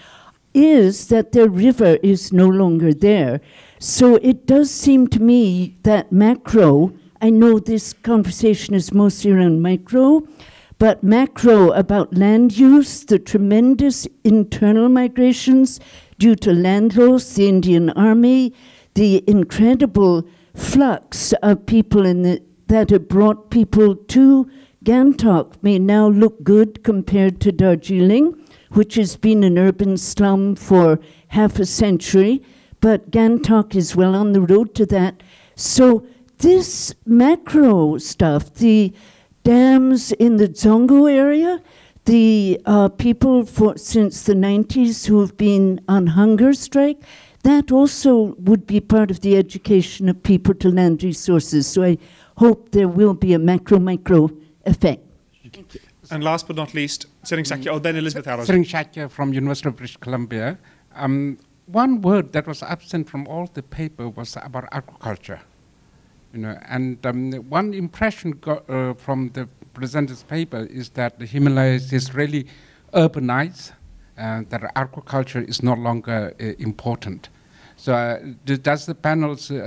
Speaker 16: is that their river is no longer there. So it does seem to me that macro, I know this conversation is mostly around micro, but macro about land use, the tremendous internal migrations due to land loss, the Indian Army, the incredible flux of people that have brought people to Gangtok may now look good compared to Darjeeling, which has been an urban slum for half a century, but Gangtok is well on the road to that. So this macro stuff, the dams in the Zongo area, the people since the 90s who have been on hunger strike, that also would be part of the education of people to land resources. So I hope there will be a macro-micro effect.
Speaker 1: And last but not least, Sering Sakya, oh, then Elizabeth Harris.
Speaker 17: Sering Sakya from University of British Columbia. One word that was absent from all the paper was about agriculture. You know, and one impression from the presenter's paper is that the Himalayas is really urbanized, that agriculture is no longer important. So does the panel take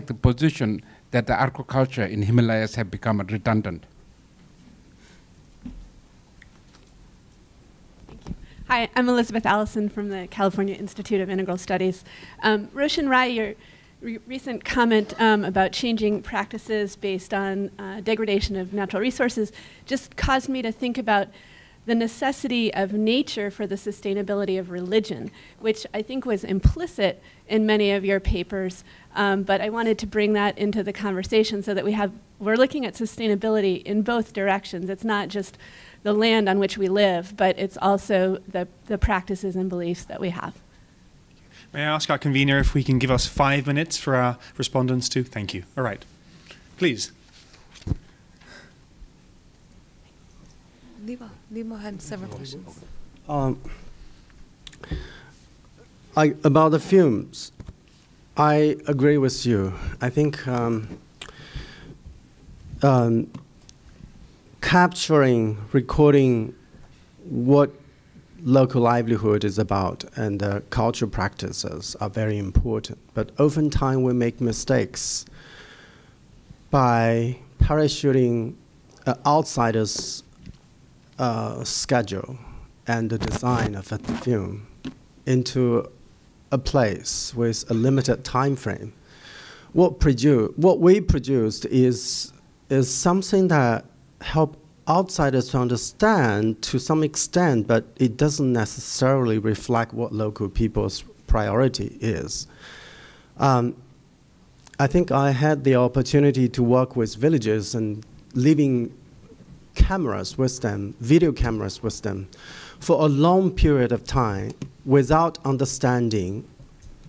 Speaker 17: the position that the agriculture in Himalayas have become redundant?
Speaker 18: Hi, I'm Elizabeth Allison from the California Institute of Integral Studies. Roshan Rai, your recent comment about changing practices based on degradation of natural resources just caused me to think about the necessity of nature for the sustainability of religion, which I think was implicit in many of your papers, but I wanted to bring that into the conversation so that we're looking at sustainability in both directions. It's not just the land on which we live, but it's also the practices and beliefs that we have.
Speaker 1: May I ask our convener if we can give us 5 minutes for our respondents too? Thank you. All right. Please.
Speaker 6: Nemo had several questions.
Speaker 7: About the films, I agree with you. I think capturing, recording what local livelihood is about and cultural practices are very important. But oftentimes we make mistakes by parachuting outsiders' schedule and the design of a film into a place with a limited time frame. What we produced is something that helps outsiders to understand to some extent, but it doesn't necessarily reflect what local people's priority is. I think I had the opportunity to work with villages and leaving cameras with them, video cameras with them, for a long period of time without understanding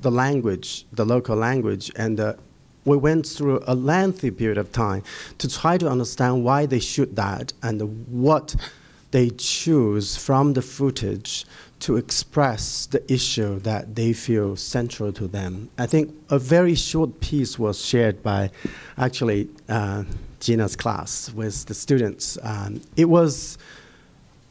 Speaker 7: the language, the local language, and we went through a lengthy period of time to try to understand why they shoot that and what they choose from the footage to express the issue that they feel central to them. I think a very short piece was shared by actually Gina's class with the students.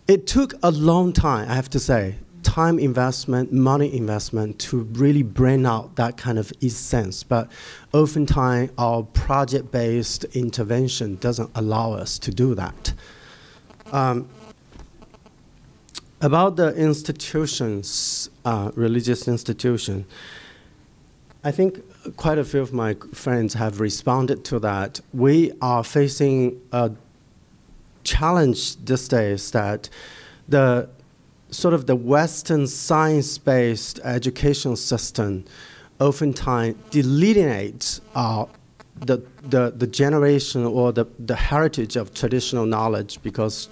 Speaker 7: It took a long time, I have to say, time investment, money investment to really bring out that kind of essence. But oftentimes our project-based intervention doesn't allow us to do that. About the institutions, religious institution, I think quite a few of my friends have responded to that. We are facing a challenge these days that the sort of the Western science-based education system oftentimes delineates the generation or the heritage of traditional knowledge, because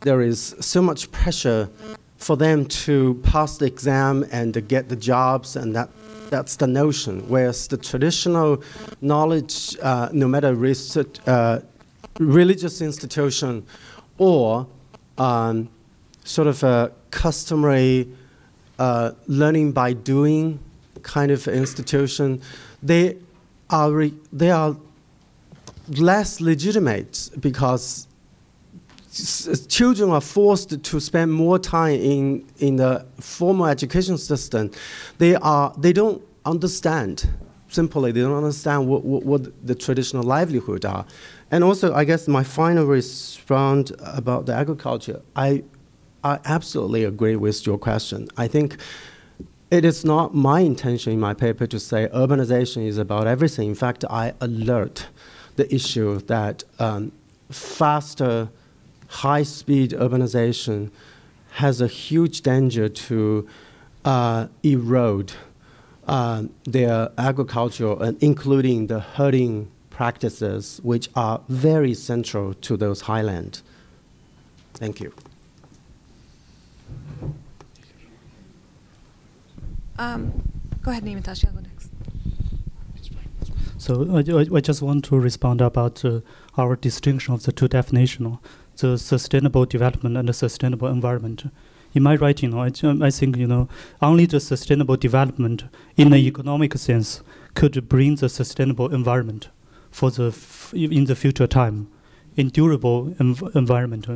Speaker 19: there is so much pressure for them to pass the exam and to get the jobs, and that's the notion. Whereas the traditional knowledge, no matter religious institution or sort of a customary learning by doing kind of institution, they are less legitimate because children are forced to spend more time in the formal education system. They don't understand. Simply, they don't understand what the traditional livelihood are. And also, I guess my final response about the agriculture, I absolutely agree with your question. I think it is not my intention in my paper to say urbanization is about everything. In fact, I alert the issue that faster, high-speed urbanization has a huge danger to erode their agricultural, and including the herding practices, which are very central to those highlands. Thank you.
Speaker 6: Go ahead, Nimitashi. I'll go next.
Speaker 11: So I just want to respond about our distinction of the two definitions, the sustainable development and the sustainable environment. In my writing, I think only the sustainable development in the economic sense could bring the sustainable environment for in the future time, endurable environment.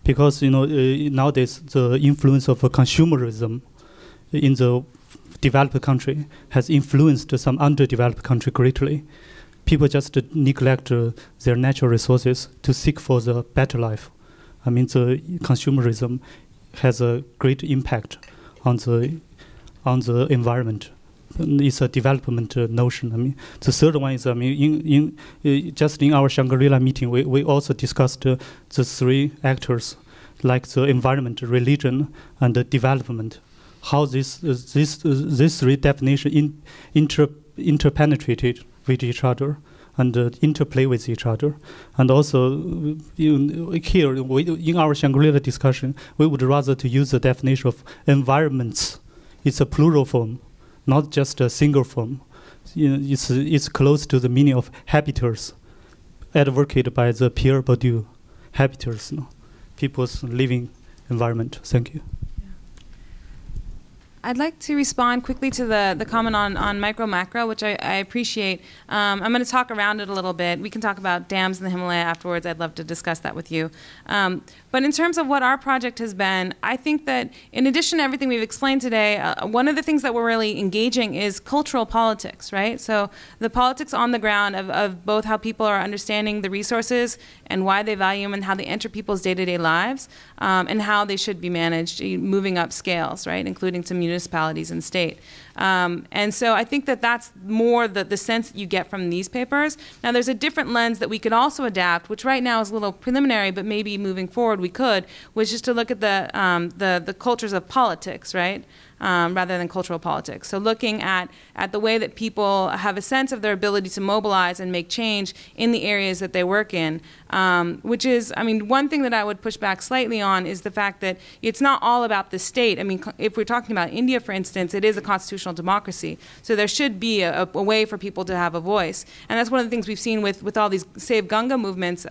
Speaker 11: Because nowadays the influence of consumerism in the developed country has influenced some underdeveloped country greatly. People just neglect their natural resources to seek for the better life. I mean, the consumerism has a great impact on the environment. It's a development notion. I mean, the third one is, just in our Shangri-La meeting, we also discussed the three actors, like the environment, religion, and the development. How these three definitions interpenetrated with each other and interplay with each other. And also, here, in our Shangri-La discussion, we would rather to use the definition of environments. It's a plural form, not just a single form. It's close to the meaning of habitators, advocated by the Pierre Bourdieu. Habitators, people's living environment. Thank you.
Speaker 6: I'd like to respond quickly to the comment on micro-macro, which I appreciate. I'm going to talk around it a little bit. We can talk about dams in the Himalaya afterwards. I'd love to discuss that with you. But in terms of what our project has been, I think that in addition to everything we've explained today, one of the things that we're really engaging is cultural politics, right? So the politics on the ground of both how people are understanding the resources and why they value them and how they enter people's day-to-day lives, and how they should be managed, moving up scales, right, including to municipalities and state. And so I think that that's more the sense that you get from these papers. Now there's a different lens that we could also adapt, which right now is a little preliminary, but maybe moving forward we could, which is to look at the cultures of politics, right? Rather than cultural politics. So looking at the way that people have a sense of their ability to mobilize and make change in the areas that they work in, which is, I mean, one thing that I would push back slightly on is the fact that it's not all about the state. I mean, if we're talking about India, for instance, it is a constitutional democracy. So there should be a way for people to have a voice. And that's one of the things we've seen with all these Save Ganga movements.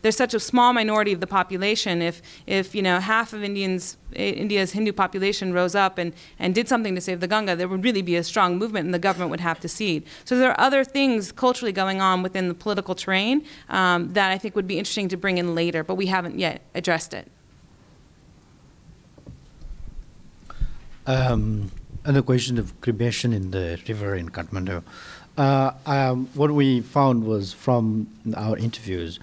Speaker 6: There's such a small minority of the population. If half of India's Hindu population rose up and did something to save the Ganga, there would really be a strong movement and the government would have to cede. So there are other things culturally going on within the political terrain that I think would be interesting to bring in later, but we haven't yet addressed it.
Speaker 9: On the question of cremation in the river in Kathmandu, what we found was from our interviews,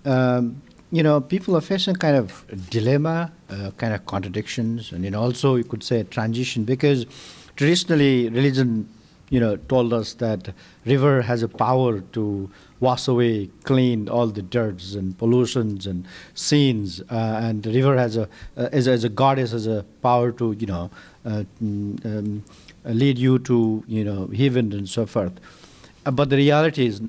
Speaker 9: people are facing kind of dilemma, kind of contradictions, and also you could say a transition, because traditionally religion, told us that river has a power to wash away, clean all the dirts and pollutions and sins, and the river has as a goddess has a power to lead you to heaven and so forth. But the reality is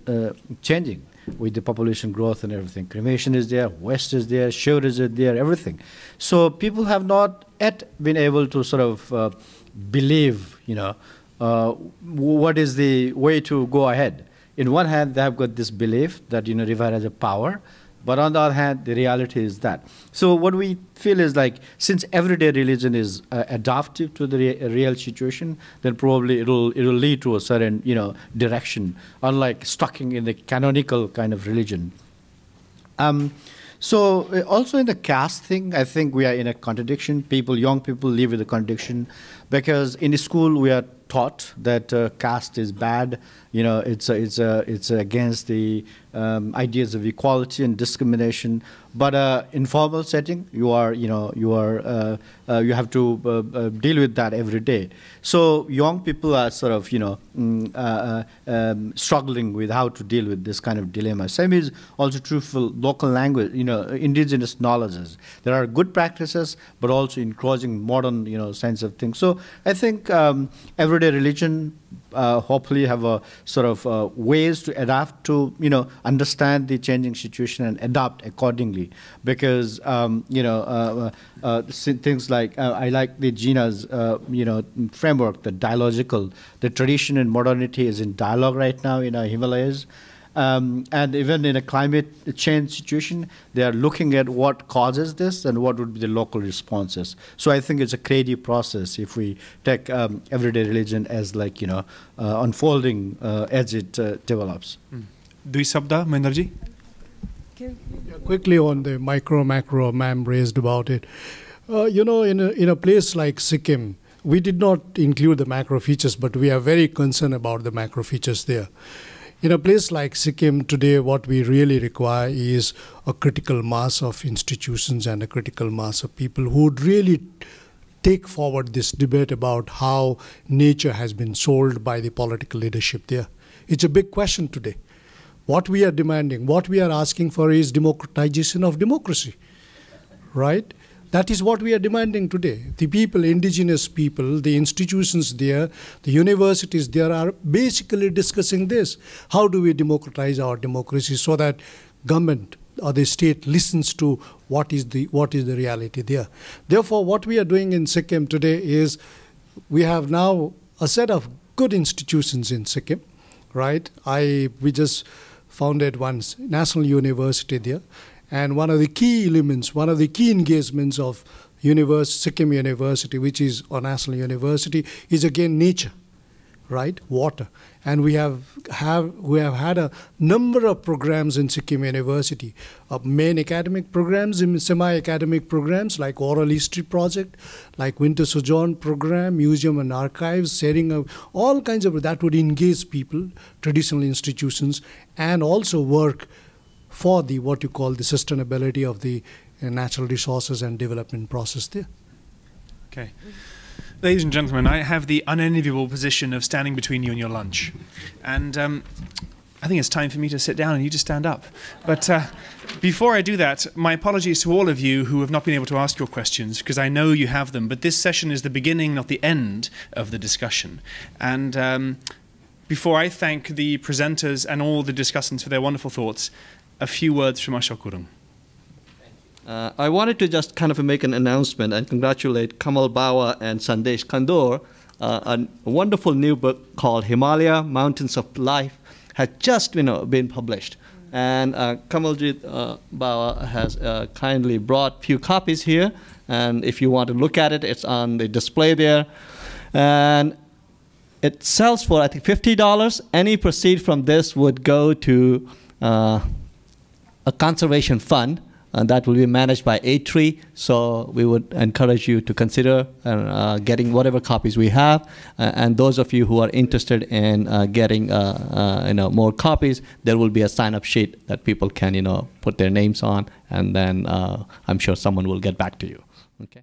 Speaker 9: changing. with the population growth and everything. Cremation is there, West is there, Shiva is there, everything. So people have not yet been able to sort of believe, what is the way to go ahead. In one hand, they have got this belief that, river has a power, but on the other hand, the reality is that. So what we feel is like, since everyday religion is adaptive to the real situation, then probably it'll lead to a certain, direction, unlike stucking in the canonical kind of religion. So also in the caste thing, I think we are in a contradiction. Young people live with a contradiction, because in school we are taught that caste is bad. It's against the ideas of equality and discrimination. But in formal setting, you have to deal with that every day. So young people are sort of struggling with how to deal with this kind of dilemma. Same is also true for local language, indigenous knowledges. There are good practices, but also encouraging modern sense of things. So I think everyday religion hopefully have a sort of ways to adapt to understand the changing situation and adapt accordingly, because things like I like the Gina's framework, the dialogical. The tradition and modernity is in dialogue right now in our Himalayas. And even in a climate change situation, they are looking at what causes this and what would be the local responses. So I think it's a creative process if we take everyday religion as unfolding as it develops.
Speaker 1: Dui Sabda, Mahendraji?
Speaker 8: Quickly on the micro-macro, ma'am raised about it. In a place like Sikkim, we did not include the macro features, but we are very concerned about the macro features there. In a place like Sikkim today, what we really require is a critical mass of institutions and a critical mass of people who would really take forward this debate about how nature has been sold by the political leadership there. It's a big question today. What we are demanding, what we are asking for is democratization of democracy, right? That is what we are demanding today. The people, indigenous people, the institutions there, the universities there are basically discussing this. How do we democratize our democracy so that government or the state listens to what is the reality there? Therefore, what we are doing in Sikkim today is we have now a set of good institutions in Sikkim, right? We just founded one national university there. And one of the key elements, one of the key engagements of Sikkim University, which is a national university, is again nature, right? Water. And we have had a number of programs in Sikkim University, main academic programs, semi-academic programs like Oral History Project, like Winter Sojourn Program, Museum and Archives, sharing of all kinds of that would engage people, traditional institutions, and also work for what you call the sustainability of the natural resources and development process there.
Speaker 1: Okay. Ladies and gentlemen, I have the unenviable position of standing between you and your lunch. And I think it's time for me to sit down and you to stand up. But before I do that, my apologies to all of you who have not been able to ask your questions, because I know you have them. But this session is the beginning, not the end, of the discussion. And before I thank the presenters and all the discussants for their wonderful thoughts, a few words from Ashok Gurung.
Speaker 20: I wanted to just kind of make an announcement and congratulate Kamal Bawa and Sandesh Kandor. A wonderful new book called Himalaya, Mountains of Life has just been published. And Kamalji Bawa has kindly brought few copies here. And if you want to look at it, it's on the display there. And it sells for, I think, $50. Any proceed from this would go to a conservation fund, and that will be managed by A-Tree. So we would encourage you to consider getting whatever copies we have. And those of you who are interested in getting more copies, there will be a sign-up sheet that people can put their names on, and then I'm sure someone will get back to you. Okay.